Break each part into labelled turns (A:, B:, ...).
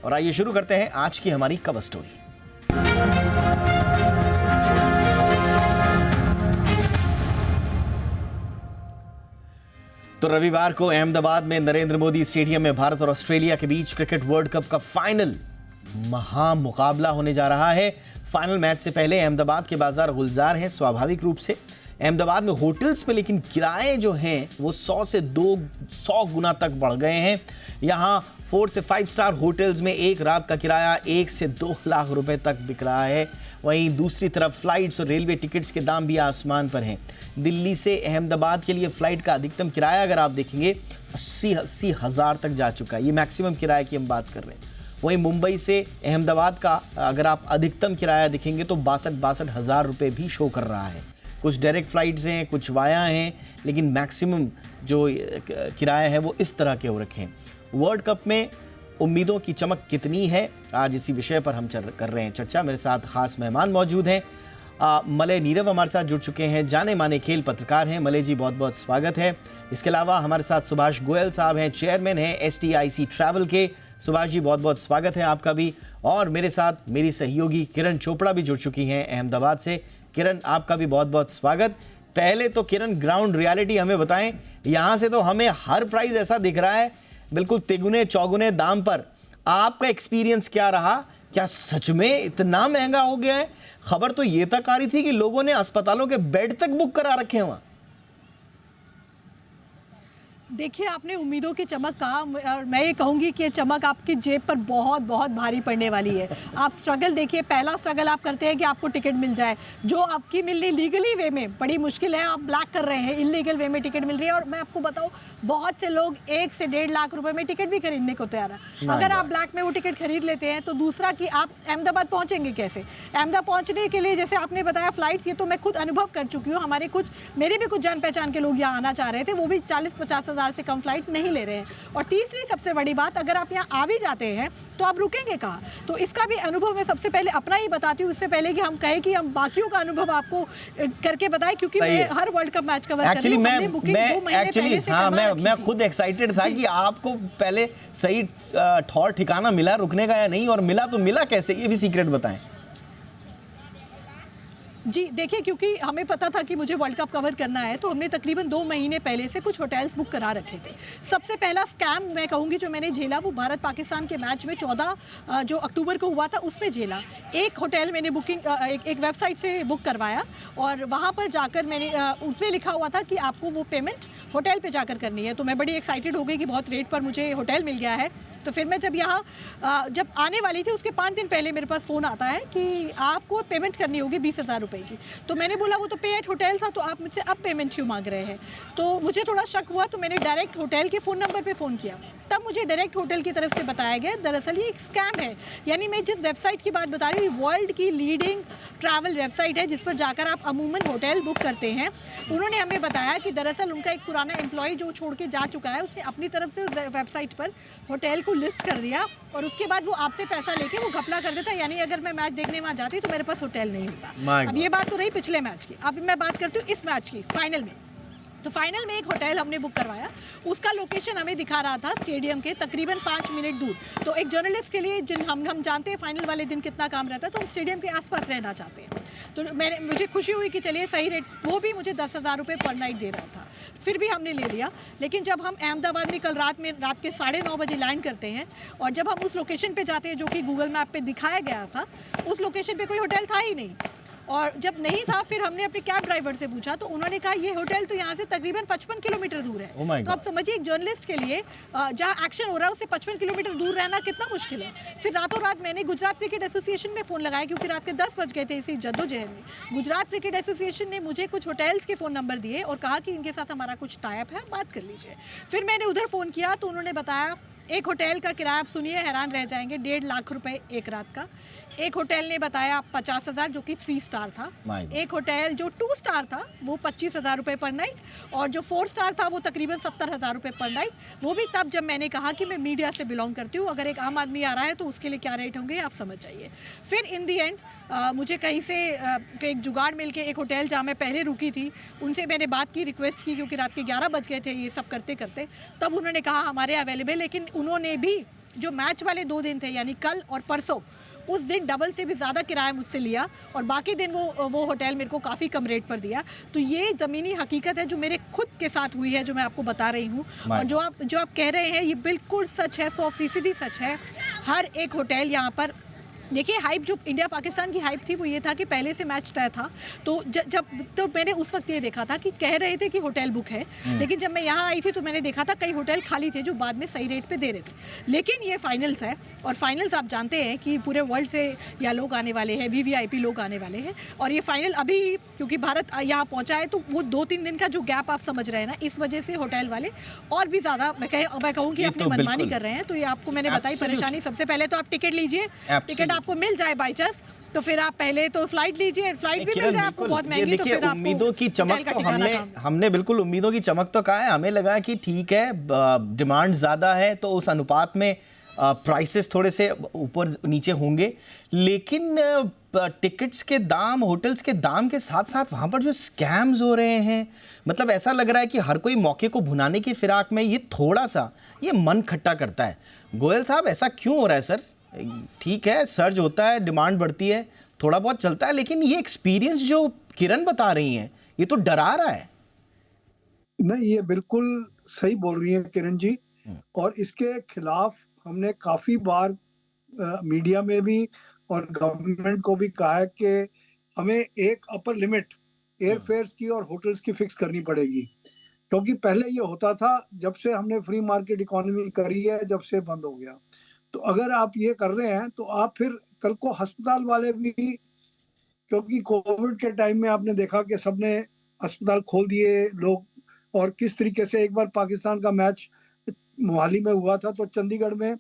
A: और आइए शुरू करते हैं आज की हमारी कवर स्टोरी। तो रविवार को अहमदाबाद में नरेंद्र मोदी स्टेडियम में भारत और ऑस्ट्रेलिया के बीच क्रिकेट वर्ल्ड कप का फाइनल महामुकाबला होने जा रहा है। फाइनल मैच से पहले अहमदाबाद के बाजार गुलजार हैं स्वाभाविक रूप से। अहमदाबाद में होटल्स पे लेकिन किराए जो हैं वो 100 से 200 गुना तक बढ़ गए हैं। यहाँ 4 से 5 स्टार होटल्स में एक रात का किराया 1 से 2 लाख रुपए तक बिक रहा है। वहीं दूसरी तरफ फ्लाइट्स और रेलवे टिकट्स के दाम भी आसमान पर हैं। दिल्ली से अहमदाबाद के लिए फ्लाइट का अधिकतम किराया अगर आप देखेंगे 80 हज़ार तक जा चुका है। ये मैक्सिमम किराए की हम बात कर रहे हैं। वहीं मुंबई से अहमदाबाद का अगर आप अधिकतम किराया देखेंगे तो 62 हज़ार रुपये भी शो कर रहा है। कुछ डायरेक्ट फ्लाइट्स हैं, कुछ वाया हैं, लेकिन मैक्सिमम जो किराया है वो इस तरह के हो रखे हैं। वर्ल्ड कप में उम्मीदों की चमक कितनी है, आज इसी विषय पर हम कर रहे हैं चर्चा। मेरे साथ खास मेहमान मौजूद हैं। मलय नीरव हमारे साथ जुड़ चुके हैं, जाने माने खेल पत्रकार हैं। मलय जी बहुत बहुत स्वागत है। इसके अलावा हमारे साथ सुभाष गोयल साहब हैं, चेयरमैन हैं STIC ट्रैवल के। सुभाष जी बहुत बहुत स्वागत है आपका भी। और मेरे साथ मेरी सहयोगी किरण चोपड़ा भी जुड़ चुकी हैं अहमदाबाद से। किरण आपका भी बहुत बहुत स्वागत। पहले तो किरण ग्राउंड रियलिटी हमें बताएं, यहाँ से तो हमें हर प्राइस ऐसा दिख रहा है बिल्कुल तिगुने चौगुने दाम पर। आपका एक्सपीरियंस क्या रहा? क्या सच में इतना महंगा हो गया है? खबर तो ये तक आ रही थी कि लोगों ने अस्पतालों के बेड तक बुक करा रखे हैं वहाँ।
B: देखिए, आपने उम्मीदों की चमक कहा और मैं ये कहूँगी कि ये चमक आपकी जेब पर बहुत बहुत भारी पड़ने वाली है। आप स्ट्रगल देखिए, पहला स्ट्रगल आप करते हैं कि आपको टिकट मिल जाए, जो आपकी मिलनी लीगली वे में बड़ी मुश्किल है। आप ब्लैक कर रहे हैं, इलीगल वे में टिकट मिल रही है। और मैं आपको बताऊँ, बहुत से लोग 1 से 1.5 लाख रुपए में टिकट भी खरीदने को तैयार है। अगर आप ब्लैक में वो टिकट खरीद लेते हैं तो दूसरा कि आप अहमदाबाद पहुँचेंगे कैसे? अहमदाबाद पहुँचने के लिए जैसे आपने बताया फ्लाइट्स, ये तो मैं खुद अनुभव कर चुकी हूँ। मेरे भी कुछ जान पहचान के लोग यहाँ आना चाह रहे थे, वो भी 40-50 हज़ार से कम फ्लाइट नहीं ले रहे हैं। और तीसरी सबसे बड़ी बात, अगर आप यहाँ आ भी जाते हैं तो आप रुकेंगे कहाँ? तो इसका भी अनुभव मैं सबसे पहले अपना ही बताती हूँ, इससे पहले कि हम कहें कि हम बाकियों का अनुभव आपको करके बताएं, क्योंकि मैं हर वर्ल्ड कप मैच कवर कर रही हूँ। हमने बुकिंग 2 महीने पहले से करवा रखी थी।
A: मैं खुद एक्साइटेड था कि आपको पहले सही ठौर ठिकाना मिला रुकने का या नहीं, और मिला तो मिला कैसे, ये भी सीक्रेट बताएं।
B: जी देखिए, क्योंकि हमें पता था कि मुझे वर्ल्ड कप कवर करना है, तो हमने तकरीबन 2 महीने पहले से कुछ होटल्स बुक करा रखे थे। सबसे पहला स्कैम मैं कहूँगी जो मैंने झेला वो भारत पाकिस्तान के मैच में 14 जो अक्टूबर को हुआ था उसमें झेला। एक होटल मैंने एक वेबसाइट से बुक करवाया और वहाँ पर जाकर मैंने उसमें लिखा हुआ था कि आपको वो पेमेंट होटल पर जाकर करनी है। तो मैं बड़ी एक्साइटेड हो गई कि बहुत रेट पर मुझे होटल मिल गया है। तो फिर मैं जब आने वाली थी उसके 5 दिन पहले मेरे पास फ़ोन आता है कि आपको पेमेंट करनी होगी 20,000 रुपये की। तो मैंने बोला वो तो पे एट होटल था, तो आप मुझसे अब पेमेंट क्यों मांग रहे हैं? तो मुझे थोड़ा शक हुआ, तो मैंने डायरेक्ट होटल के फ़ोन नंबर पे फ़ोन किया। तब मुझे डायरेक्ट होटल की तरफ से बताया गया दरअसल ये एक स्कैम है। यानी मैं जिस वेबसाइट की बात बता रही हूँ वर्ल्ड की लीडिंग ट्रैवल वेबसाइट है जिस पर जाकर आप अमूमन होटल बुक करते हैं। उन्होंने हमें बताया कि दरअसल उनका एक पुराना एम्प्लॉय जो छोड़ के जा चुका है, उसने अपनी तरफ से उस वेबसाइट पर होटल को लिस्ट कर दिया और उसके बाद वो आपसे पैसा लेके वो घपला कर देता। यानी अगर मैं मैच देखने वहाँ जाती तो मेरे पास होटल नहीं होता। अब ये बात तो रही पिछले मैच की, अब मैं बात करती हूँ इस मैच की फाइनल में। तो फाइनल में एक होटल हमने बुक करवाया, उसका लोकेशन हमें दिखा रहा था स्टेडियम के तकरीबन 5 मिनट दूर। तो एक जर्नलिस्ट के लिए जिन हम जानते हैं फाइनल वाले दिन कितना काम रहता है, तो हम स्टेडियम के आसपास रहना चाहते हैं। तो मुझे खुशी हुई कि चलिए सही रेट, वो भी मुझे 10,000 रुपये पर नाइट दे रहा था, फिर भी हमने ले लिया। लेकिन जब हम अहमदाबाद में कल रात के 9:30 बजे लैंड करते हैं और जब हम उस लोकेशन पर जाते हैं जो कि गूगल मैप पर दिखाया गया था, उस लोकेशन पर कोई होटल था ही नहीं। और जब नहीं था फिर हमने अपने कैब ड्राइवर से पूछा, तो उन्होंने कहा ये होटल तो यहाँ से तकरीबन 55 किलोमीटर दूर है। तो आप समझिए एक जर्नलिस्ट के लिए जहाँ एक्शन हो रहा है उससे 55 किलोमीटर दूर रहना कितना मुश्किल है। फिर रातों रात मैंने गुजरात क्रिकेट एसोसिएशन में फ़ोन लगाया, क्योंकि रात के 10 बज गए थे इसी जद्दोजहद में। गुजरात क्रिकेट एसोसिएशन ने मुझे कुछ होटल्स के फ़ोन नंबर दिए और कहा कि इनके साथ हमारा कुछ टाइप है, बात कर लीजिए। फिर मैंने उधर फ़ोन किया तो उन्होंने बताया एक होटल का किराया, आप सुनिए हैरान रह जाएंगे, 1.5 लाख रुपए एक रात का। एक होटल ने बताया 50,000 जो कि 3 स्टार था। एक होटल जो 2 स्टार था वो 25,000 रुपये पर नाइट, और जो 4 स्टार था वो तकरीबन 70,000 रुपये पर नाइट। वो भी तब जब मैंने कहा कि मैं मीडिया से बिलोंग करती हूँ, अगर एक आम आदमी आ रहा है तो उसके लिए क्या रेट होंगे आप समझ जाइए। फिर इन दी एंड मुझे कहीं से एक जुगाड़ मिल के एक होटल जहाँ मैं पहले रुकी थी उनसे मैंने बात की, रिक्वेस्ट की, क्योंकि रात के 11 बज गए थे ये सब करते करते। तब उन्होंने कहा हमारे अवेलेबल, लेकिन उन्होंने भी जो मैच वाले 2 दिन थे यानी कल और परसों, उस दिन डबल से भी ज़्यादा किराया मुझसे लिया और बाकी दिन वो होटल मेरे को काफ़ी कम रेट पर दिया। तो ये ज़मीनी हकीकत है जो मेरे खुद के साथ हुई है, जो मैं आपको बता रही हूँ। और जो आप कह रहे हैं ये बिल्कुल सच है, 100% सच है। हर एक होटल यहाँ पर देखिए, हाइप जो इंडिया पाकिस्तान की हाइप थी वो ये था कि पहले से मैच तय था, तो जब तो मैंने उस वक्त ये देखा था कि कह रहे थे कि होटल बुक है, लेकिन जब मैं यहाँ आई थी तो मैंने देखा था कई होटल खाली थे जो बाद में सही रेट पे दे रहे थे। लेकिन ये फाइनल्स है और फाइनल्स आप जानते हैं कि पूरे वर्ल्ड से या लोग आने वाले हैं, वीवीआईपी लोग आने वाले हैं, और ये फाइनल अभी क्योंकि भारत यहाँ पहुँचा है तो वो 2-3 दिन का जो गैप आप समझ रहे हैं ना, इस वजह से होटल वाले और भी ज़्यादा मैं कहूँ कि अपनी मनमानी कर रहे हैं। तो ये आपको मैंने बताई परेशानी। सबसे पहले तो आप टिकट लीजिए, टिकट आपको मिल जाए बाई चांस तो फिर आप पहले तो फ्लाइट लीजिए, फ्लाइट भी मिल जाए आपको बहुत महंगी, तो फिर
A: उम्मीदों की चमक तो हमने बिल्कुल उम्मीदों की चमक तो कहा है। हमें लगा कि ठीक है, डिमांड ज्यादा है तो उस अनुपात में प्राइसेस थोड़े से ऊपर नीचे होंगे, लेकिन टिकट्स के दाम, होटल्स के दाम के साथ साथ वहां पर जो स्कैम्स हो रहे हैं, मतलब ऐसा लग रहा है कि हर कोई मौके को भुनाने की फिराक में, ये थोड़ा सा ये मन खट्टा करता है। गोयल साहब, ऐसा क्यों हो रहा है सर? ठीक है, सर्ज होता है, डिमांड बढ़ती है, थोड़ा बहुत चलता है, लेकिन ये एक्सपीरियंस जो किरण बता रही हैं ये तो डरा रहा है।
C: नहीं, ये बिल्कुल सही बोल रही है किरण जी, और इसके खिलाफ हमने काफी बार मीडिया में भी और गवर्नमेंट को भी कहा है कि हमें एक अपर लिमिट एयर फेयर्स की और होटल्स की फिक्स करनी पड़ेगी, क्योंकि पहले ये होता था, जब से हमने फ्री मार्केट इकोनॉमी करी है, जब से बंद हो गया। तो अगर आप ये कर रहे हैं तो आप फिर कल को अस्पताल वाले भी, क्योंकि कोविड के टाइम में आपने देखा कि सबने अस्पताल खोल दिए लोग, और किस तरीके से एक बार पाकिस्तान का मैच मोहाली में हुआ था तो चंडीगढ़ में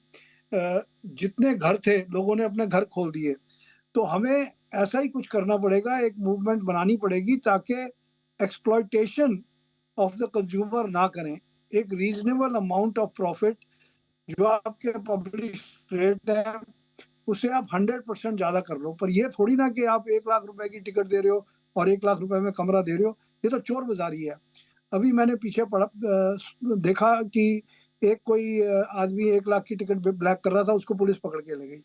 C: जितने घर थे लोगों ने अपने घर खोल दिए। तो हमें ऐसा ही कुछ करना पड़ेगा, एक मूवमेंट बनानी पड़ेगी ताकि एक्सप्लॉयटेशन ऑफ द कंज्यूमर ना करें। एक रीजनेबल अमाउंट ऑफ प्रॉफिट जो आपके पब्लिश रेट है उसे आप 100% ज्यादा कर लो, पर ये थोड़ी ना कि आप 1 लाख रुपए की टिकट दे रहे हो और 1 लाख रुपए में कमरा दे रहे हो, ये तो चोर बाजारी है। अभी मैंने पीछे देखा कि एक कोई आदमी 1 लाख की टिकट ब्लैक कर रहा था, उसको पुलिस पकड़ के ले गई।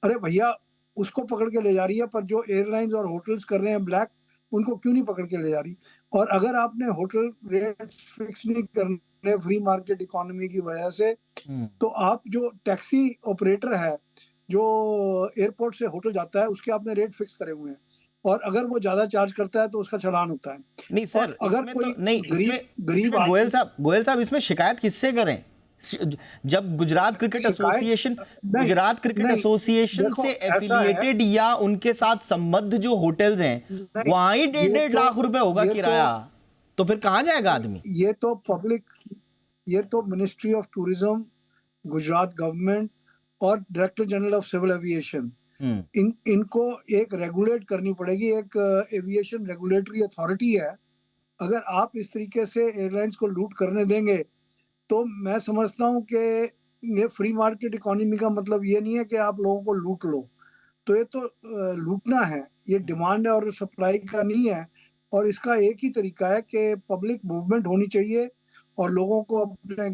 C: अरे भैया, उसको पकड़ के ले जा रही है, पर जो एयरलाइंस और होटल्स कर रहे हैं ब्लैक, उनको क्यों नहीं पकड़ के ले जा रही? और अगर आपने होटल रेट फिक्स नहीं करने फ्री मार्केट इकोनॉमी की वजह से, तो आप जो टैक्सी ऑपरेटर है जो एयरपोर्ट से होटल जाता है उसके आपने रेट फिक्स करे हुए हैं, और अगर वो ज्यादा चार्ज करता है तो उसका चालान होता है।
A: नहीं सर, अगर कोई तो नहीं, गरीब गोयल साहब इसमें शिकायत किससे करें? जब गुजरात क्रिकेट एसोसिएशन से एफिलिएटेड या उनके साथ संबद्ध जो होटल्स हैं वहां ही 1.5 लाख रुपए होगा किराया, तो फिर कहां जाएगा आदमी?
C: ये तो ministry of tourism, Gujarat government और director general of civil aviation, इनको एक रेगुलेट करनी पड़ेगी। एक एविएशन रेगुलेटरी अथॉरिटी है। अगर आप इस तरीके से एयरलाइंस को लूट करने देंगे तो मैं समझता हूँ कि ये फ्री मार्केट इकोनॉमी का मतलब ये नहीं है कि आप लोगों को लूट लो, तो ये तो लूटना है, ये डिमांड और सप्लाई का नहीं है। और इसका एक ही तरीका है कि पब्लिक मूवमेंट होनी चाहिए और लोगों को अपने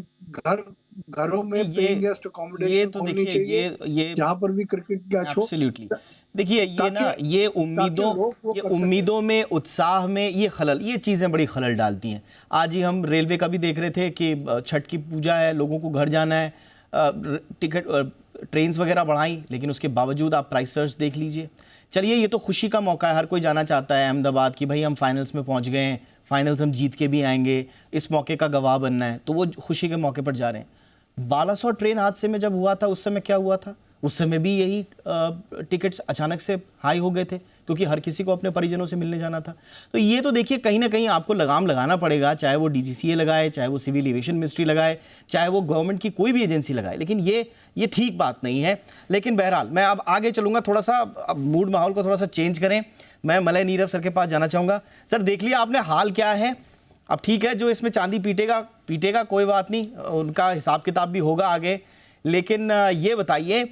C: घरों में पेइंग गेस्ट अकोमोडेशन होनी चाहिए, ये जहाँ पर भी क्रिकेट मैच हो।
A: एब्सोल्युटली। देखिए, ये ना ये उम्मीदों में, उत्साह में ये खलल, ये चीज़ें बड़ी खलल डालती हैं। आज ही हम रेलवे का भी देख रहे थे कि छठ की पूजा है, लोगों को घर जाना है, टिकट ट्रेन्स वगैरह बढ़ाई, लेकिन उसके बावजूद आप प्राइस सर्च देख लीजिए। चलिए, ये तो खुशी का मौका है, हर कोई जाना चाहता है अहमदाबाद की, भाई हम फाइनल्स में पहुंच गए हैं, फाइनल्स हम जीत के भी आएंगे, इस मौके का गवाह बनना है, तो वो खुशी के मौके पर जा रहे हैं। बालासोर ट्रेन हादसे में जब हुआ था उस समय क्या हुआ था? उस समय भी यही टिकट्स अचानक से हाई हो गए थे, क्योंकि हर किसी को अपने परिजनों से मिलने जाना था। तो ये तो देखिए, कहीं ना कहीं आपको लगाम लगाना पड़ेगा, चाहे वो DGCA लगाए, चाहे वो सिविल एविएशन मिनिस्ट्री लगाए, चाहे वो गवर्नमेंट की कोई भी एजेंसी लगाए, लेकिन ये ठीक बात नहीं है। लेकिन बहरहाल मैं अब आगे चलूंगा, थोड़ा सा अब मूड माहौल को थोड़ा सा चेंज करें। मैं मलय नीरव सर के पास जाना चाहूँगा। सर, देख लिया आपने हाल क्या है? अब ठीक है, जो इसमें चांदी पीटेगा कोई बात नहीं, उनका हिसाब किताब भी होगा आगे, लेकिन ये बताइए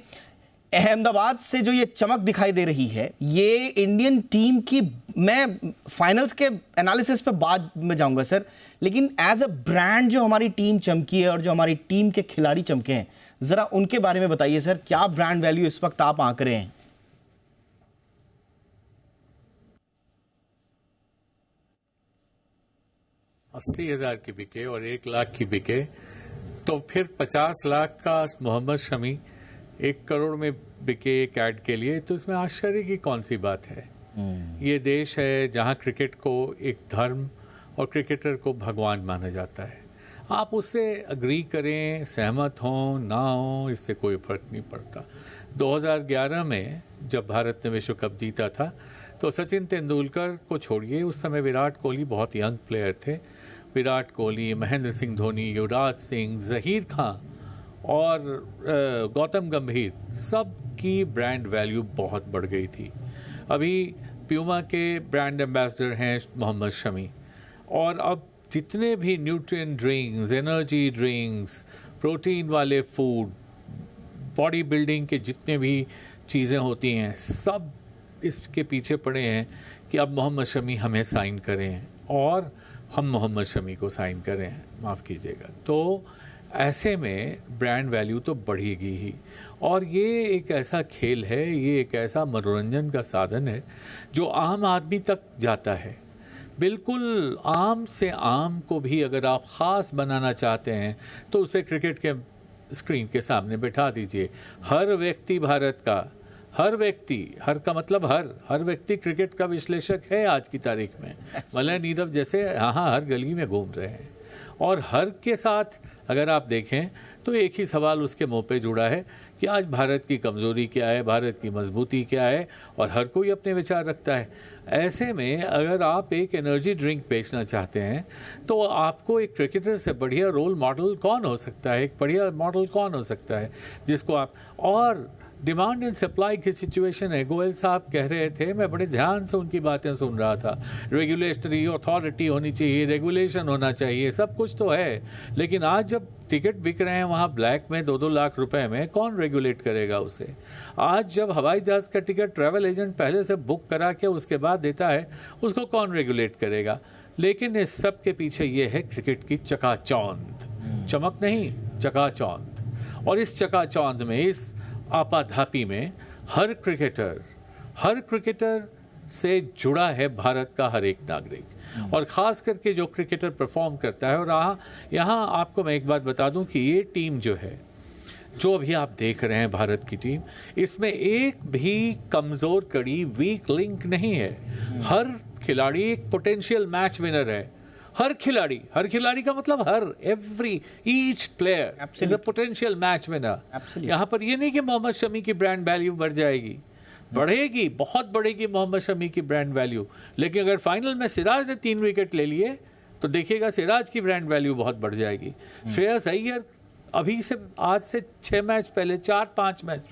A: अहमदाबाद से जो ये चमक दिखाई दे रही है, ये इंडियन टीम की, मैं फाइनल्स के एनालिसिस पे बाद में जाऊंगा सर, लेकिन एज अ ब्रांड जो हमारी टीम चमकी है और जो हमारी टीम के खिलाड़ी चमके हैं, जरा उनके बारे में बताइए सर, क्या ब्रांड वैल्यू इस वक्त आप आंक रहे हैं?
D: 80,000 की बिके और 1 लाख की बिके, तो फिर 50 लाख का मोहम्मद शमी 1 करोड़ में बिके एक ऐड के लिए, तो इसमें आश्चर्य की कौन सी बात है? ये देश है जहां क्रिकेट को एक धर्म और क्रिकेटर को भगवान माना जाता है। आप उससे अग्री करें, सहमत हों ना हों, इससे कोई फर्क नहीं पड़ता। 2011 में जब भारत ने विश्व कप जीता था, तो सचिन तेंदुलकर को छोड़िए, उस समय विराट कोहली बहुत यंग प्लेयर थे। विराट कोहली, महेंद्र सिंह धोनी, युवराज सिंह, जहीर खां और गौतम गंभीर, सब की ब्रांड वैल्यू बहुत बढ़ गई थी। अभी प्यूमा के ब्रांड एम्बेसडर हैं मोहम्मद शमी, और अब जितने भी nutrient drinks, energy drinks, protein वाले फूड, बॉडी बिल्डिंग के जितने भी चीज़ें होती हैं, सब इसके पीछे पड़े हैं कि अब मोहम्मद शमी हमें साइन करें और हम मोहम्मद शमी को साइन करें, माफ़ कीजिएगा। तो ऐसे में ब्रांड वैल्यू तो बढ़ेगी ही, और ये एक ऐसा खेल है, ये एक ऐसा मनोरंजन का साधन है जो आम आदमी तक जाता है। बिल्कुल आम से आम को भी अगर आप ख़ास बनाना चाहते हैं तो उसे क्रिकेट के स्क्रीन के सामने बिठा दीजिए। हर व्यक्ति भारत का, हर व्यक्ति, हर का मतलब हर व्यक्ति क्रिकेट का विश्लेषक है आज की तारीख में। मलय नीरव जैसे हाँ हर गली में घूम रहे हैं, और हर के साथ अगर आप देखें तो एक ही सवाल उसके मुंह पे जुड़ा है कि आज भारत की कमज़ोरी क्या है, भारत की मजबूती क्या है, और हर कोई अपने विचार रखता है। ऐसे में अगर आप एक एनर्जी ड्रिंक बेचना चाहते हैं तो आपको एक क्रिकेटर से बढ़िया रोल मॉडल कौन हो सकता है, एक बढ़िया मॉडल कौन हो सकता है जिसको आप, और डिमांड एंड सप्लाई की सिचुएशन है। गोयल साहब कह रहे थे, मैं बड़े ध्यान से उनकी बातें सुन रहा था, रेगुलेटरी अथॉरिटी होनी चाहिए, रेगुलेशन होना चाहिए, सब कुछ तो है, लेकिन आज जब टिकट बिक रहे हैं वहाँ ब्लैक में 2-2 लाख रुपए में, कौन रेगुलेट करेगा उसे? आज जब हवाई जहाज़ का टिकट ट्रैवल एजेंट पहले से बुक करा के उसके बाद देता है, उसको कौन रेगुलेट करेगा? लेकिन इस सब के पीछे ये है क्रिकेट की चकाचौंध, चमक नहीं, चकाचौंध। और इस चकाचौंध में, इस आपाधापी में हर क्रिकेटर से जुड़ा है भारत का हर एक नागरिक, और ख़ास करके जो क्रिकेटर परफॉर्म करता है। और यहाँ आपको मैं एक बात बता दूं कि ये टीम जो है, जो अभी आप देख रहे हैं भारत की टीम, इसमें एक भी कमज़ोर कड़ी, वीक लिंक नहीं है। हर खिलाड़ी एक पोटेंशियल मैच विनर है। हर खिलाड़ी का मतलब each player is a potential match winner. यहाँ पर ये नहीं कि मोहम्मद शमी की ब्रांड वैल्यू बढ़ जाएगी, बढ़ेगी, बहुत बढ़ेगी मोहम्मद शमी की ब्रांड वैल्यू, लेकिन अगर फाइनल में सिराज ने 3 विकेट ले लिए तो देखिएगा सिराज की ब्रांड वैल्यू बहुत बढ़ जाएगी। श्रेयस अय्यर अभी से, आज से 6 मैच पहले, 4-5 मैच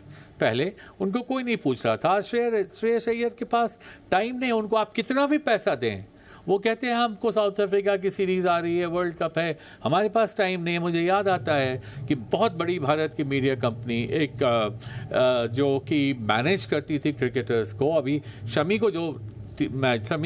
D: पहले उनको कोई नहीं पूछ रहा था। श्रेयस अय्यर के पास टाइम नहीं, उनको आप कितना भी पैसा दें, वो कहते हैं हमको साउथ अफ्रीका की सीरीज़ आ रही है, वर्ल्ड कप है, हमारे पास टाइम नहीं है। मुझे याद आता है कि बहुत बड़ी भारत की मीडिया कंपनी एक जो कि मैनेज करती थी क्रिकेटर्स को, अभी शमी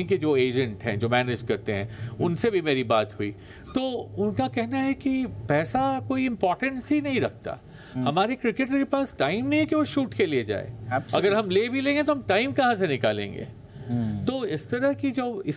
D: के जो एजेंट हैं, जो मैनेज करते हैं, उनसे भी मेरी बात हुई, तो उनका कहना है कि पैसा कोई इम्पोर्टेंस ही नहीं रखता। हमारे क्रिकेटर के पास टाइम नहीं है कि वो शूट के लिए जाए, अगर हम ले भी लेंगे तो हम टाइम कहाँ से निकालेंगे? तो इस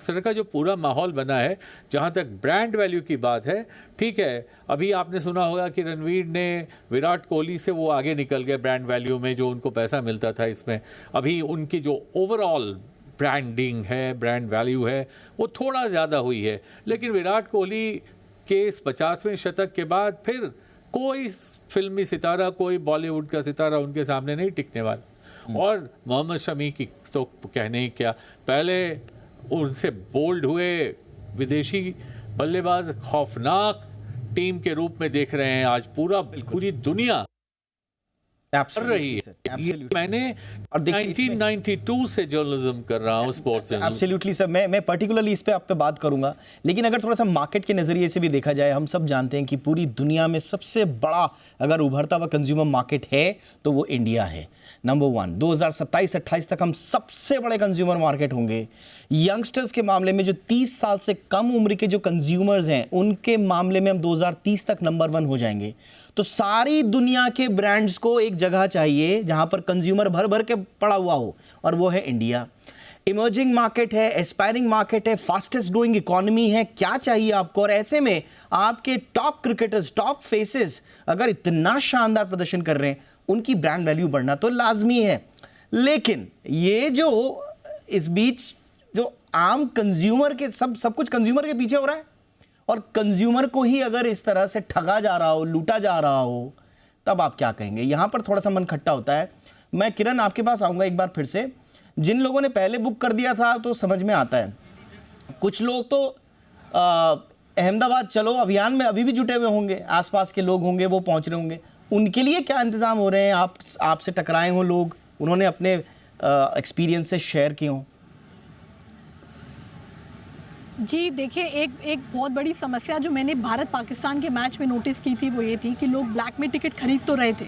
D: तरह का जो पूरा माहौल बना है, जहाँ तक ब्रांड वैल्यू की बात है, ठीक है, अभी आपने सुना होगा कि रणवीर ने विराट कोहली से वो आगे निकल गए ब्रांड वैल्यू में, जो उनको पैसा मिलता था इसमें। अभी उनकी जो ओवरऑल ब्रांडिंग है, ब्रांड वैल्यू है, वो थोड़ा ज़्यादा हुई है, लेकिन विराट कोहली के इस 50वें शतक के बाद फिर कोई फिल्मी सितारा, कोई बॉलीवुड का सितारा उनके सामने नहीं टिकने वाला। और मोहम्मद शमी की तो कहने ही क्या, पहले उनसे बोल्ड हुए विदेशी बल्लेबाज खौफनाक टीम के रूप में देख रहे हैं आज पूरी दुनिया। कर रही है। ये मैंने
A: और देखिए इसमें-
D: 1992 से जर्नलिज्म कर रहा हूँ, स्पोर्ट्स
A: एब्सोल्युटली सर, मैं पर्टिकुलरली इस पे आप पे बात करूंगा, लेकिन अगर थोड़ा सा मार्केट के नज़रिए से भी देखा जाए, हम सब जानते हैं कि पूरी दुनिया में सबसे बड़ा अगर उभरता हुआ कंज्यूमर मार्केट है तो वो इंडिया है, नंबर 1। 2027-28 तक हम सबसे बड़े कंज्यूमर मार्केट होंगे। यंगस्टर्स के मामले में जो 30 साल से कम उम्र के जो कंज्यूमर्स हैं उनके मामले में हम 2030 तक नंबर 1 हो जाएंगे। तो सारी दुनिया के ब्रांड्स को एक जगह चाहिए जहां पर कंज्यूमर भर भर के पड़ा हुआ हो, और वो है इंडिया। इमर्जिंग मार्केट है, एस्पायरिंग मार्केट है, फास्टेस्ट ग्रोइंग इकोनॉमी है, क्या चाहिए आपको? और ऐसे में आपके टॉप क्रिकेटर्स, टॉप फेसेस अगर इतना शानदार प्रदर्शन कर रहे हैं, उनकी ब्रांड वैल्यू बढ़ना तो लाजमी है। लेकिन ये जो इस बीच जो आम कंज्यूमर के सब कुछ कंज्यूमर के पीछे हो रहा है, और कंज्यूमर को ही अगर इस तरह से ठगा जा रहा हो, लूटा जा रहा हो, तब आप क्या कहेंगे? यहां पर थोड़ा सा मन खट्टा होता है। मैं किरण आपके पास आऊंगा एक बार फिर से। जिन लोगों ने पहले बुक कर दिया था तो समझ में आता है, कुछ लोग तो अहमदाबाद चलो अभियान में अभी भी जुटे हुए होंगे, आसपास के लोग होंगे, वो पहुंच रहे होंगे। उनके लिए क्या इंतजाम हो रहे हैं? आपसे टकराए हों लोग, उन्होंने अपने एक्सपीरियंस से शेयर किए हों?
B: जी देखिए, एक बहुत बड़ी समस्या जो मैंने भारत पाकिस्तान के मैच में नोटिस की थी वो ये थी कि लोग ब्लैक में टिकट खरीद तो रहे थे,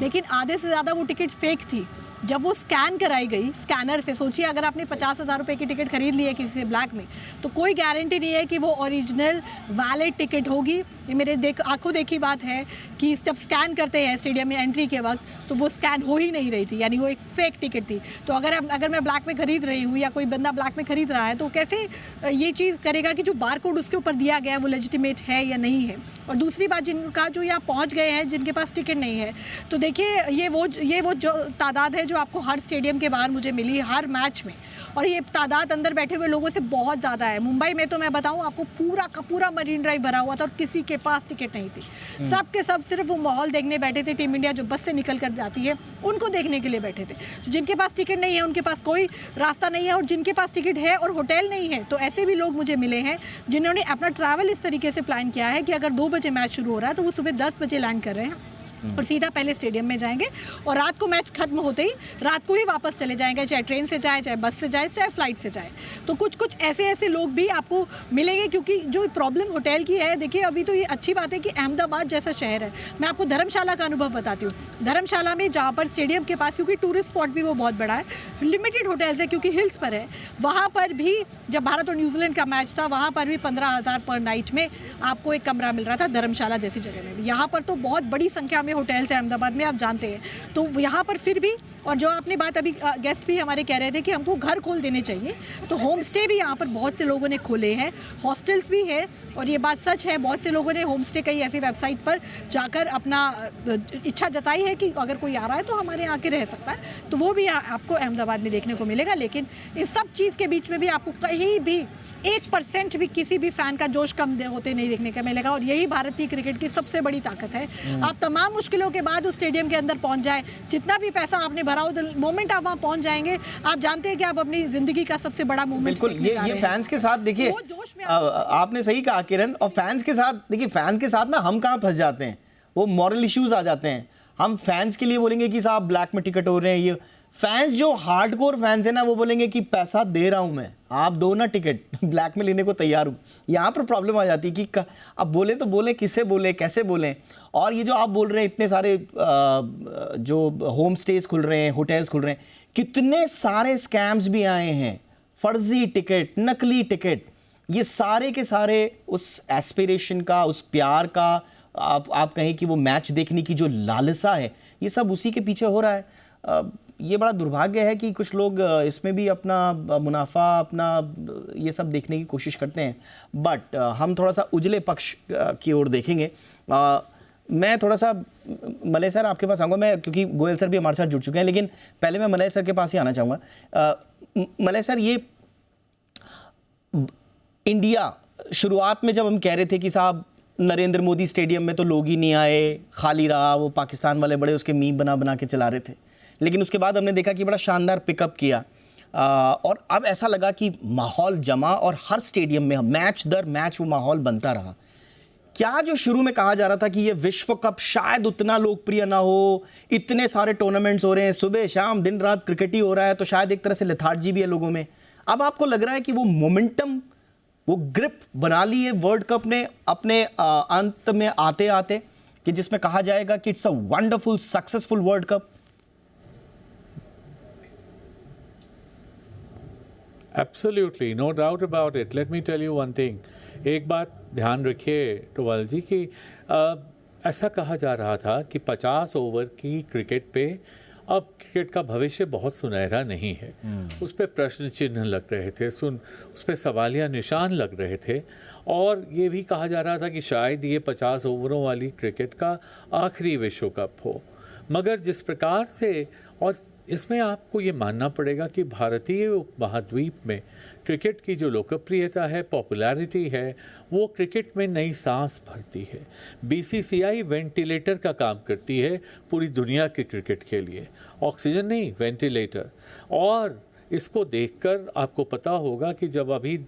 B: लेकिन आधे से ज़्यादा वो टिकट फेक थी। जब वो स्कैन कराई गई स्कैनर से, सोचिए अगर आपने 50,000 रुपये की टिकट खरीद ली है किसी से ब्लैक में, तो कोई गारंटी नहीं है कि वो ओरिजिनल वैलिड टिकट होगी। ये मेरे आंखों देखी बात है कि जब स्कैन करते हैं स्टेडियम में एंट्री के वक्त, तो वो स्कैन हो ही नहीं रही थी, यानी वो एक फेक टिकट थी। तो अगर मैं ब्लैक में खरीद रही हूँ या कोई बंदा ब्लैक में खरीद रहा है, तो कैसे ये चीज़ करेगा कि जो बार कोड उसके ऊपर दिया गया है वो लेजिटिमेट है या नहीं है? और दूसरी बात, जिनका जो यहाँ पहुँच गए हैं जिनके पास टिकट नहीं है, तो देखिए ये वो जो तादाद है जो आपको हर स्टेडियम के बाहर मुझे मिली हर मैच में, और ये तादाद अंदर बैठे हुए लोगों से बहुत ज़्यादा है। मुंबई में तो मैं बताऊं आपको, पूरा का पूरा मरीन ड्राइव भरा हुआ था और किसी के पास टिकट नहीं थी। सब के सब सिर्फ वो माहौल देखने बैठे थे। टीम इंडिया जो बस से निकल कर जाती है उनको देखने के लिए बैठे थे। तो जिनके पास टिकट नहीं है उनके पास कोई रास्ता नहीं है, और जिनके पास टिकट है और होटल नहीं है, तो ऐसे भी लोग मुझे मिले हैं जिन्होंने अपना ट्रैवल इस तरीके से प्लान किया है कि अगर 2 बजे मैच शुरू हो रहा है तो वो सुबह 10 बजे लैंड कर रहे हैं और सीधा पहले स्टेडियम में जाएंगे, और रात को मैच खत्म होते ही रात को ही वापस चले जाएंगे, चाहे ट्रेन से जाए, चाहे बस से जाए, चाहे फ्लाइट से जाए। तो कुछ ऐसे लोग भी आपको मिलेंगे, क्योंकि जो प्रॉब्लम होटल की है, देखिए अभी तो ये अच्छी बात है कि अहमदाबाद जैसा शहर है। मैं आपको धर्मशाला का अनुभव बताती हूँ। धर्मशाला में जहाँ पर स्टेडियम के पास, क्योंकि टूरिस्ट स्पॉट भी वो बहुत बड़ा है, लिमिटेड होटल्स है क्योंकि हिल्स पर है, वहाँ पर भी जब भारत और न्यूजीलैंड का मैच था वहाँ पर भी 15,000 पर नाइट में आपको एक कमरा मिल रहा था, धर्मशाला जैसी जगह में भी। यहाँ पर तो बहुत बड़ी संख्या में होटल्स है अहमदाबाद में, आप जानते हैं। तो यहाँ पर फिर भी, और जो आपने बात अभी गेस्ट भी हमारे कह रहे थे कि हमको घर खोल देने चाहिए, तो होम स्टे भी यहाँ पर बहुत से लोगों ने खोले हैं, हॉस्टल्स भी है, और ये बात सच है, बहुत से लोगों ने होम स्टे कई ऐसी वेबसाइट पर जाकर अपना इच्छा जताई है कि अगर कोई आ रहा है तो हमारे यहाँ आके रह सकता है, तो वो भी आपको अहमदाबाद में देखने को मिलेगा। लेकिन इस सब चीज़ के बीच में भी आपको कहीं भी 1% भी किसी भी फैन का जोश कम होते नहीं देखने का मिलेगा, और यही भारतीय क्रिकेट की सबसे बड़ी ताकत है। आप तमाम मुश्किलों के बाद उस स्टेडियम के अंदर पहुंच जाए, जितना भी पैसा आपने भरा हो, मोमेंट आप वहां पहुंच जाएंगे, आप जानते हैं कि आप अपनी जिंदगी का सबसे बड़ा मोमेंट देखने जा रहे हैं।
A: ये फैंस के साथ देखिए,
B: वो जोश में
A: आपने सही कहा किरण, और फैंस के साथ देखिए, फैन के साथ ना हम कहाँ फंस जाते हैं, वो मॉरल इश्यूज आ जाते हैं। हम फैंस के लिए बोलेंगे कि साहब ब्लैक में टिकट हो रहे हैं, ये फैंस जो हार्डकोर फैंस है ना, वो बोलेंगे कि पैसा दे रहा हूं मैं, आप दो ना टिकट, ब्लैक में लेने को तैयार हूं। यहां पर प्रॉब्लम आ जाती है कि अब बोले तो बोले, किसे बोले, कैसे बोले। और ये जो आप बोल रहे हैं, इतने सारे जो होम स्टेज खुल रहे हैं, होटल्स खुल रहे हैं, कितने सारे स्कैम्स भी आए हैं, फर्जी टिकट, नकली टिकट, ये सारे के सारे उस एस्पिरेशन का, उस प्यार का, आप कहें कि वो मैच देखने की जो लालसा है, ये सब उसी के पीछे हो रहा है। ये बड़ा दुर्भाग्य है कि कुछ लोग इसमें भी अपना मुनाफा, अपना ये सब देखने की कोशिश करते हैं। बट हम थोड़ा सा उजले पक्ष की ओर देखेंगे। मैं थोड़ा सा मलय सर आपके पास आऊँगा, मैं क्योंकि गोयल सर भी हमारे साथ जुड़ चुके हैं, लेकिन पहले मैं मलय सर के पास ही आना चाहूँगा। मलय सर, ये इंडिया शुरुआत में जब हम कह रहे थे कि साहब नरेंद्र मोदी स्टेडियम में तो लोग ही नहीं आए, खाली रहा, वो पाकिस्तान वाले बड़े उसके मीम बना बना के चला रहे थे, लेकिन उसके बाद हमने देखा कि बड़ा शानदार पिकअप किया, और अब ऐसा लगा कि माहौल जमा और हर स्टेडियम में मैच दर मैच वो माहौल बनता रहा। क्या जो शुरू में कहा जा रहा था कि ये विश्व कप शायद उतना लोकप्रिय ना हो, इतने सारे टूर्नामेंट्स हो रहे हैं, सुबह शाम दिन रात क्रिकेट ही हो रहा है, तो शायद एक तरह से लेथार्जी भी है लोगों में, अब आपको लग रहा है कि वो मोमेंटम, वो ग्रिप बना ली है वर्ल्ड कप ने अपने अंत में आते आते, कि जिसमें कहा जाएगा कि it's a wonderful successful world cup?
D: Absolutely, no doubt about it. Let me tell you one thing. एक बात ध्यान रखिए टोवाल जी कि ऐसा कहा जा रहा था कि 50 ओवर की क्रिकेट पे अब क्रिकेट का भविष्य बहुत सुनहरा नहीं है। उस पर प्रश्न चिन्ह लग रहे थे, उस पर सवालिया निशान लग रहे थे, और ये भी कहा जा रहा था कि शायद ये 50 ओवरों वाली क्रिकेट का आखिरी विश्व कप हो। मगर जिस प्रकार से, और इसमें आपको ये मानना पड़ेगा कि भारतीय उपमहाद्वीप में क्रिकेट की जो लोकप्रियता है, पॉपुलैरिटी है, वो क्रिकेट में नई सांस भरती है। बीसीसीआई वेंटिलेटर का काम करती है पूरी दुनिया के क्रिकेट के लिए, ऑक्सीजन नहीं, वेंटिलेटर। और इसको देखकर आपको पता होगा कि जब अभी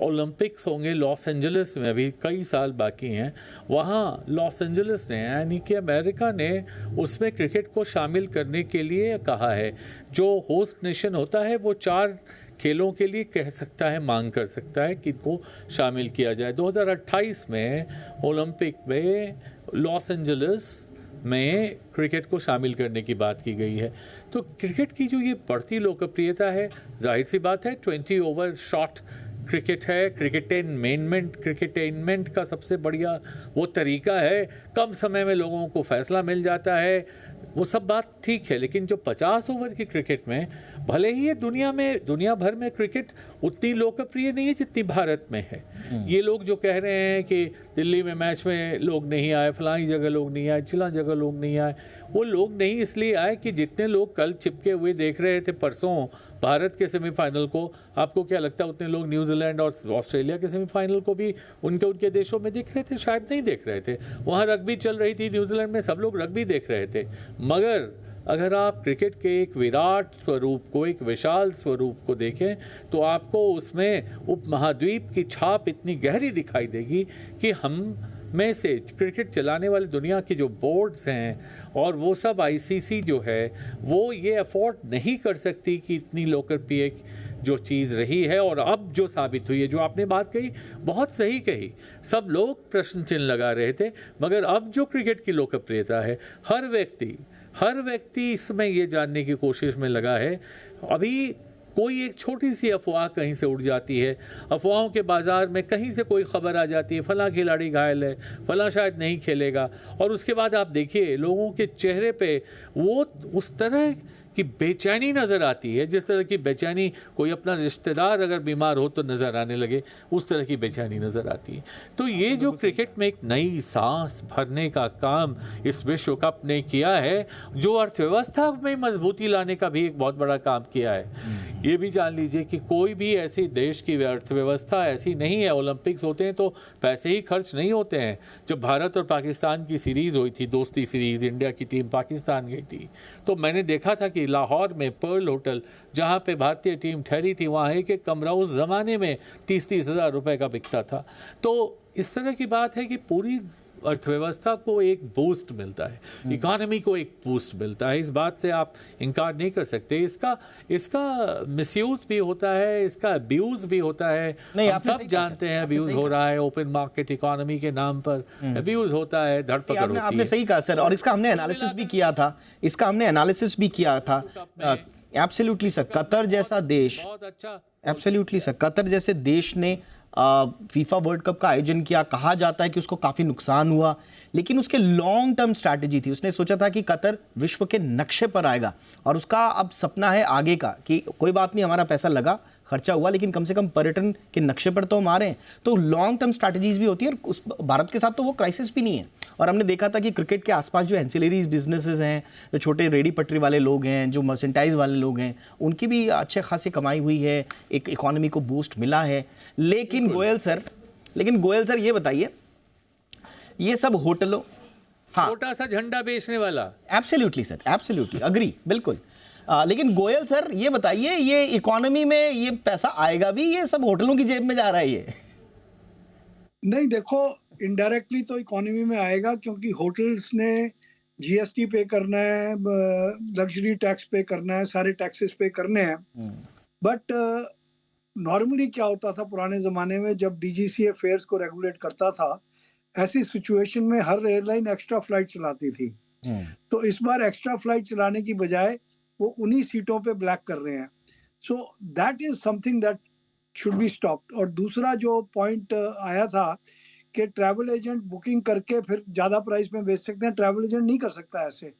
D: ओलंपिक्स होंगे लॉस एंजलिस में, अभी कई साल बाकी हैं, वहाँ लॉस एंजलिस ने, यानी कि अमेरिका ने, उसमें क्रिकेट को शामिल करने के लिए कहा है। जो होस्ट नेशन होता है वो 4 खेलों के लिए कह सकता है, मांग कर सकता है कि इनको शामिल किया जाए। 2028 में ओलंपिक में लॉस एंजलिस में क्रिकेट को शामिल करने की बात की गई है। तो क्रिकेट की जो ये बढ़ती लोकप्रियता है, जाहिर सी बात है 20 ओवर शॉट क्रिकेट है। क्रिकेटेनमेंट का सबसे बढ़िया वो तरीका है, कम समय में लोगों को फैसला मिल जाता है, वो सब बात ठीक है। लेकिन जो 50 ओवर की क्रिकेट में, भले ही ये दुनिया भर में क्रिकेट उतनी लोकप्रिय नहीं है जितनी भारत में है। ये लोग जो कह रहे हैं कि दिल्ली में मैच में लोग नहीं आए, फलानी जगह लोग नहीं आए, चिला जगह लोग नहीं आए, वो लोग नहीं इसलिए आए कि जितने लोग कल चिपके हुए देख रहे थे परसों भारत के सेमीफाइनल को, आपको क्या लगता है उतने लोग न्यूजीलैंड और ऑस्ट्रेलिया के सेमीफाइनल को भी उनके देशों में देख रहे थे? शायद नहीं देख रहे थे। वहाँ रग्बी चल रही थी न्यूजीलैंड में, सब लोग रग्बी देख रहे थे। मगर अगर आप क्रिकेट के एक विराट स्वरूप को, एक विशाल स्वरूप को देखें, तो आपको उसमें उपमहाद्वीप की छाप इतनी गहरी दिखाई देगी कि हम में से क्रिकेट चलाने वाली दुनिया की जो बोर्ड्स हैं और वो सब आईसीसी जो है, वो ये अफोर्ड नहीं कर सकती कि इतनी लोकप्रिय जो चीज़ रही है और अब जो साबित हुई है। जो आपने बात कही बहुत सही कही, सब लोग प्रश्न चिन्ह लगा रहे थे, मगर अब जो क्रिकेट की लोकप्रियता है, हर व्यक्ति इसमें ये जानने की कोशिश में लगा है। अभी कोई एक छोटी सी अफवाह कहीं से उड़ जाती है, अफवाहों के बाज़ार में कहीं से कोई ख़बर आ जाती है, फला खिलाड़ी घायल है, फला शायद नहीं खेलेगा, और उसके बाद आप देखिए लोगों के चेहरे पे वो उस तरह की बेचैनी नज़र आती है, जिस तरह की बेचैनी कोई अपना रिश्तेदार अगर बीमार हो तो नज़र आने लगे, उस तरह की बेचैनी नज़र आती है। तो ये जो क्रिकेट में एक नई सांस भरने का काम इस विश्व कप ने किया है, जो अर्थव्यवस्था में मजबूती लाने का भी एक बहुत बड़ा काम किया है। ये भी जान लीजिए कि कोई भी ऐसी देश की अर्थव्यवस्था ऐसी नहीं है, ओलंपिक्स होते हैं तो पैसे ही खर्च नहीं होते हैं। जब भारत और पाकिस्तान की सीरीज़ हुई थी, दोस्ती सीरीज़, इंडिया की टीम पाकिस्तान गई थी, तो मैंने देखा था कि लाहौर में पर्ल होटल जहाँ पे भारतीय टीम ठहरी थी, वहाँ एक कमरा उस ज़माने में 30-30 हज़ार रुपए का बिकता था। तो इस तरह की बात है कि पूरी अर्थव्यवस्था को एक बूस्ट मिलता है, इकोनॉमी को एक बूस्ट मिलता है, इस बात से आप इनकार नहीं कर सकते। इसका मिसयूज भी होता है, इसका अब्यूज भी होता है। हम सब जानते हैं अब्यूज हो रहा है, ओपन मार्केट इकोनॉमी के नाम पर अब्यूज होता है, धरपकड़ होती है।
A: आपने सही कहा सर, और इसका हमने एनालिसिस भी किया था, एब्सोल्युटली सर। कतर जैसा देश,
D: बहुत अच्छा,
A: एब्सोल्युटली सर, कतर जैसे देश ने फीफा वर्ल्ड कप का आयोजन किया। कहा जाता है कि उसको काफ़ी नुकसान हुआ, लेकिन उसके लॉन्ग टर्म स्ट्रैटेजी थी। उसने सोचा था कि कतर विश्व के नक्शे पर आएगा, और उसका अब सपना है आगे का कि कोई बात नहीं, हमारा पैसा लगा, खर्चा हुआ, लेकिन कम से कम पर्यटन के नक्शे पर तो हम आ रहे हैं। तो लॉन्ग टर्म स्ट्रैटेजीज भी होती है, और उस भारत के साथ तो वो क्राइसिस भी नहीं है। और हमने देखा था कि क्रिकेट के आसपास जो एंसिलरीज बिजनेसेस हैं, जो छोटे रेडी पटरी वाले लोग हैं, जो मर्चेंटाइज वाले लोग हैं, उनकी भी अच्छे खासी कमाई हुई है, एक इकोनॉमी को बूस्ट मिला है। लेकिन गोयल सर ये बताइए, ये सब होटलों, हाँ,
D: छोटा सा झंडा बेचने वाला,
A: एब्सोल्युटली सर, एब्सोल्युटली अग्री, बिल्कुल। लेकिन गोयल सर ये बताइए, ये इकोनॉमी में ये पैसा आएगा भी, ये सब होटलों की जेब में जा रहा है ये?
C: नहीं, देखो इनडायरेक्टली तो इकोनॉमी में आएगा, क्योंकि होटल्स ने जीएसटी पे करना है, लग्जरी टैक्स पे करना है, सारे टैक्सेस पे करने हैं। बट नॉर्मली क्या होता था पुराने ज़माने में, जब डीजीसीए फेयर्स को रेगुलेट करता था, ऐसी सिचुएशन में हर एयरलाइन एक्स्ट्रा फ्लाइट चलाती थी। तो इस बार एक्स्ट्रा फ्लाइट चलाने की बजाय वो उन्हीं सीटों पे ब्लैक कर रहे हैं। So that is something that should be stopped. और दूसरा जो पॉइंट आया था कि ट्रैवल एजेंट बुकिंग करके फिर ज़्यादा प्राइस में बेच सकते हैं, ट्रैवल एजेंट नहीं कर सकता ऐसे,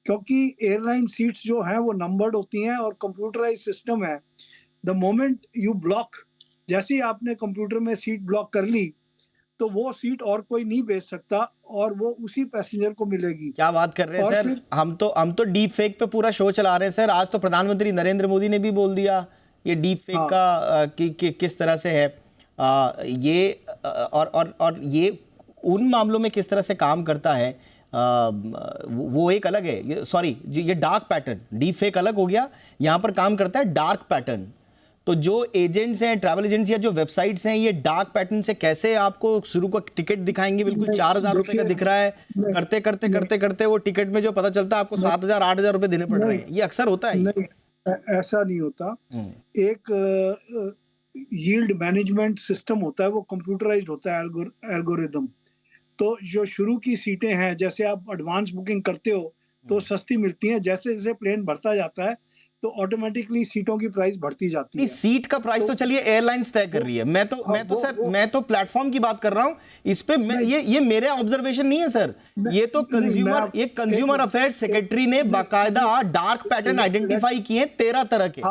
C: क्योंकि एयरलाइन सीट्स जो हैं वो नंबर्ड होती हैं और कंप्यूटराइज सिस्टम है। द मोमेंट यू ब्लॉक, जैसे ही आपने कंप्यूटर में सीट ब्लॉक कर ली, तो वो सीट और कोई नहीं बेच सकता और वो उसी पैसेंजर को मिलेगी।
A: क्या बात कर रहे हैं सर, हम तो डीप फेक पे पूरा शो चला रहे हैं सर। आज तो प्रधानमंत्री नरेंद्र मोदी ने भी बोल दिया ये डीप फेक का किस तरह से है ये, और ये उन मामलों में किस तरह से काम करता है वो एक अलग है। सॉरी, ये डार्क पैटर्न, डीप फेक अलग हो गया, यहाँ पर काम करता है डार्क पैटर्न। तो जो एजेंट्स हैं, ट्रैवल एजेंट्स या जो वेबसाइट्स हैं, ये डार्क पैटर्न से कैसे आपको शुरू को टिकट दिखाएंगे बिल्कुल 4,000 रुपए का दिख रहा है, करते वो टिकट में जो पता चलता है आपको 7,000 8,000 रुपए देने पड़ रहे हैं। ये अक्सर होता है।
C: नहीं, ऐसा नहीं होता। एक यील्ड मैनेजमेंट सिस्टम होता है, वो कंप्यूटराइज्ड होता है, एल्गोरिदम। तो जो शुरू की सीटें हैं, जैसे आप एडवांस बुकिंग करते हो तो सस्ती मिलती हैं, जैसे जैसे प्लेन बढ़ता जाता है तो ऑटोमेटिकली सीटों की प्राइस बढ़ती जाती है।
A: सीट का प्राइस तो चलिए एयरलाइंस तय कर रही है, मैं तो प्लेटफॉर्म की बात कर रहा हूं। इस पे ये मेरे ऑब्जर्वेशन नहीं है सर, ये तो कंज्यूमर अफेयर्स सेक्रेटरी ने बाकायदा डार्क पैटर्न आइडेंटिफाई किए 13 तरह के,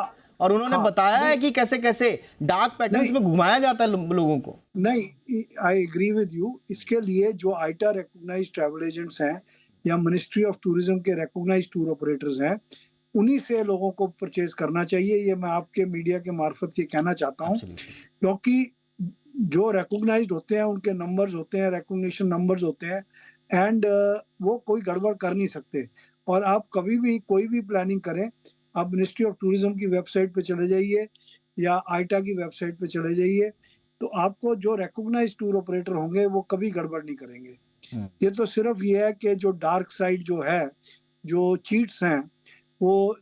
A: और उन्होंने बताया है कि कैसे कैसे डार्क पैटर्न्स में घुमाया जाता है लोगों को।
C: नहीं, आई एग्री विद यू। इसके लिए जो आईटा रिकॉग्नाइज्ड ट्रैवल एजेंट्स हैं या मिनिस्ट्री ऑफ टूरिज्म के रिकॉग्नाइज्ड टूर ऑपरेटर्स हैं, उन्हीं से लोगों को परचेज करना चाहिए। ये मैं आपके मीडिया के मार्फत ये कहना चाहता हूँ, क्योंकि जो रिकॉग्नाइज्ड होते हैं उनके नंबर्स होते हैं, रिकॉग्निशन नंबर्स होते हैं, एंड वो कोई गड़बड़ कर नहीं सकते। और आप कभी भी कोई भी प्लानिंग करें, आप मिनिस्ट्री ऑफ टूरिज्म की वेबसाइट पे चले जाइए या आईटा की वेबसाइट पे चले जाइए, तो आपको जो रिकॉग्नाइज्ड टूर ऑपरेटर होंगे वो कभी गड़बड़ नहीं करेंगे। ये तो सिर्फ ये है कि जो डार्क साइड जो है, जो चीट्स हैं, वो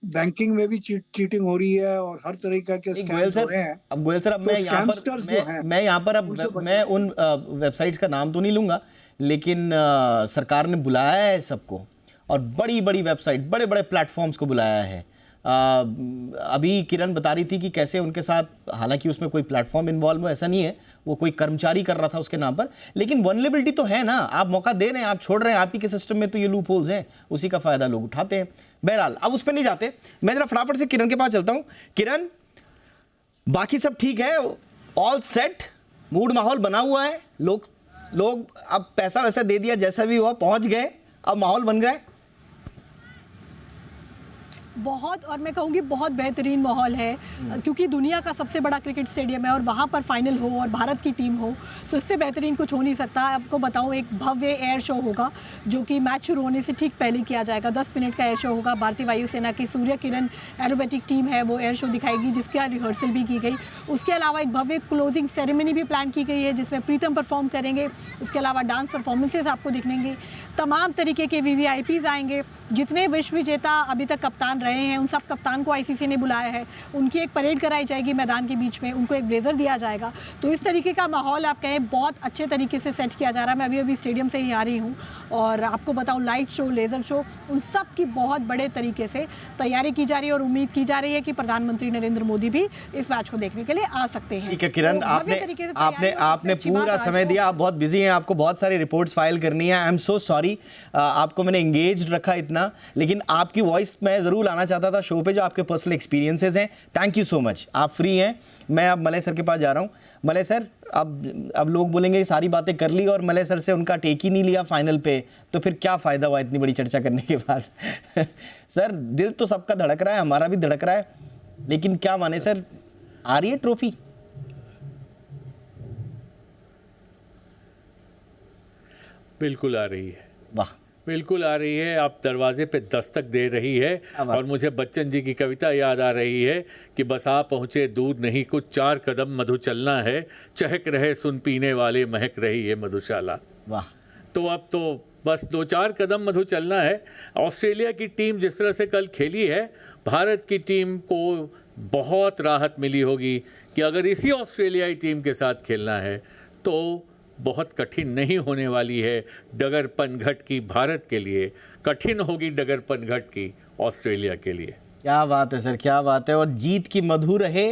C: बैंकिंग में भी चीटिंग हो रही है और हर तरीके के स्कैम्स हो रहे हैं।
A: अब गोयल सर, अब मैं यहाँ पर अब मैं उन वेबसाइट्स का नाम तो नहीं लूंगा, लेकिन सरकार ने बुलाया है सबको, और बड़ी बड़ी वेबसाइट, बड़े बड़े प्लेटफॉर्म्स को बुलाया है। अभी किरण बता रही थी कि कैसे उनके साथ, हालांकि उसमें कोई प्लेटफॉर्म इन्वॉल्व हो ऐसा नहीं है, वो कोई कर्मचारी कर रहा था उसके नाम पर, लेकिन वनरेबिलिटी तो है ना। आप मौका दे रहे हैं, आप छोड़ रहे हैं, आप ही के सिस्टम में तो ये लूप होल्स हैं, उसी का फायदा लोग उठाते हैं। बहरहाल अब उस पर नहीं जाते, मैं जरा फटाफट से किरण के पास चलता हूँ। किरण, बाकी सब ठीक है, ऑल सेट, मूड माहौल बना हुआ है, लोग अब पैसा वैसा दे दिया, जैसा भी हुआ पहुंच गए, अब माहौल बन गया है
B: बहुत, और मैं कहूँगी बहुत बेहतरीन माहौल है, क्योंकि दुनिया का सबसे बड़ा क्रिकेट स्टेडियम है और वहाँ पर फाइनल हो और भारत की टीम हो, तो इससे बेहतरीन कुछ हो नहीं सकता। आपको बताऊँ, एक भव्य एयर शो होगा जो कि मैच शुरू होने से ठीक पहले किया जाएगा। 10 मिनट का एयर शो होगा। भारतीय वायुसेना की सूर्य किरण एरोबेटिक टीम है, वो एयर शो दिखाएगी, जिसकी रिहर्सल भी की गई। उसके अलावा एक भव्य क्लोजिंग सेरेमनी भी प्लान की गई है, जिसमें प्रीतम परफॉर्म करेंगे। उसके अलावा डांस परफॉर्मेंसेज आपको दिखेंगे, तमाम तरीके के VVIPs आएंगे। जितने विश्व विजेता अभी तक कप्तान रहे हैं, उन सब कप्तान को ICC ने बुलाया है। उनकी एक परेड कराई जाएगी मैदान के बीच में, उनको एक ब्लेजर दिया जाएगा। तो इस तरीके का माहौल आप कहें बहुत अच्छे तरीके से सेट किया जा रहा है। मैं अभी स्टेडियम से ही आ रही हूँ, और आपको बताऊँ, लाइट शो, लेज़र शो, उन सब की बहुत बड़े तरीके से तैयारी की जा रही है, और उम्मीद की जा रही है कि प्रधानमंत्री नरेंद्र मोदी भी इस मैच को देखने के लिए आ सकते हैं।
A: ठीक है किरण, आपने पूरा समय दिया, आप बहुत बिजी हैं, आपको बहुत सारी रिपोर्ट्स फाइल करनी है। आई एम सो सॉरी, आपको मैंने एंगेज रखा इतना, लेकिन आपकी वॉइस मैं जरूर लाना चाहता था शो पे, जो आपके पर्सनल एक्सपीरियंसेस हैं। Thank you so much. आप फ्री हैं, मैं अब मलय सर के पास जा रहा हूं। मलय सर, अब लोग बोलेंगे सारी बातें कर ली और मलय सर से उनका टेक ही नहीं लिया फाइनल पे, तो फिर क्या फायदा हुआ इतनी बड़ी चर्चा करने के बाद। सर, दिल तो सबका धड़क रहा है, हमारा भी धड़क रहा है, लेकिन क्या माने सर, आ रही है ट्रॉफी?
D: बिल्कुल आ रही है।
A: वाह,
D: बिल्कुल आ रही है, आप दरवाजे पे दस्तक दे रही है। और मुझे बच्चन जी की कविता याद आ रही है कि बस आ पहुँचे दूर नहीं कुछ, 4 कदम मधु चलना है, चहक रहे सुन पीने वाले, महक रही है मधुशाला।
A: वाह।
D: तो अब तो बस 2-4 कदम मधु चलना है। ऑस्ट्रेलिया की टीम जिस तरह से कल खेली है, भारत की टीम को बहुत राहत मिली होगी कि अगर इसी ऑस्ट्रेलियाई टीम के साथ खेलना है तो बहुत कठिन नहीं होने वाली है डगर पनघट की भारत के लिए, कठिन होगी डगर पनघट की ऑस्ट्रेलिया के लिए।
A: क्या बात है सर, क्या बात है। और जीत की मधु रहे।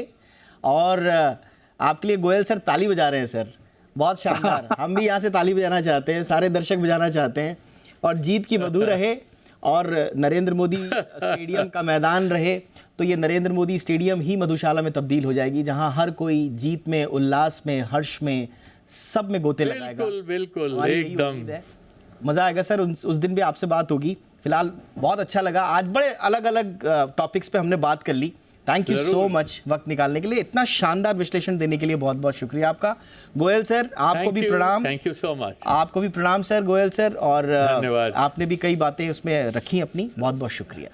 A: और आपके लिए गोयल सर ताली बजा रहे हैं सर, बहुत शानदार। हम भी यहाँ से ताली बजाना चाहते हैं, सारे दर्शक बजाना चाहते हैं। और जीत की मधु रहे और नरेंद्र मोदी स्टेडियम का मैदान रहे, तो ये नरेंद्र मोदी स्टेडियम ही मधुशाला में तब्दील हो जाएगी, जहां हर कोई जीत में, उल्लास में, हर्ष में, सब में गोते लगाएगा।
D: बिल्कुल बिल्कुल,
A: हमारी यही
D: एकदम
A: उम्मीद है। मज़ा आएगा सर, उस दिन भी आपसे बात होगी। फिलहाल बहुत अच्छा लगा, आज बड़े अलग अलग टॉपिक्स पे हमने बात कर ली। थैंक यू सो मच वक्त निकालने के लिए, इतना शानदार विश्लेषण देने के लिए बहुत बहुत शुक्रिया आपका गोयल सर। आपको भी प्रणाम।
D: Thank you so much.
A: आपको भी प्रणाम सर गोयल सर। और
D: धन्यवाद।
A: आपने भी कई बातें उसमें रखी अपनी, बहुत बहुत शुक्रिया।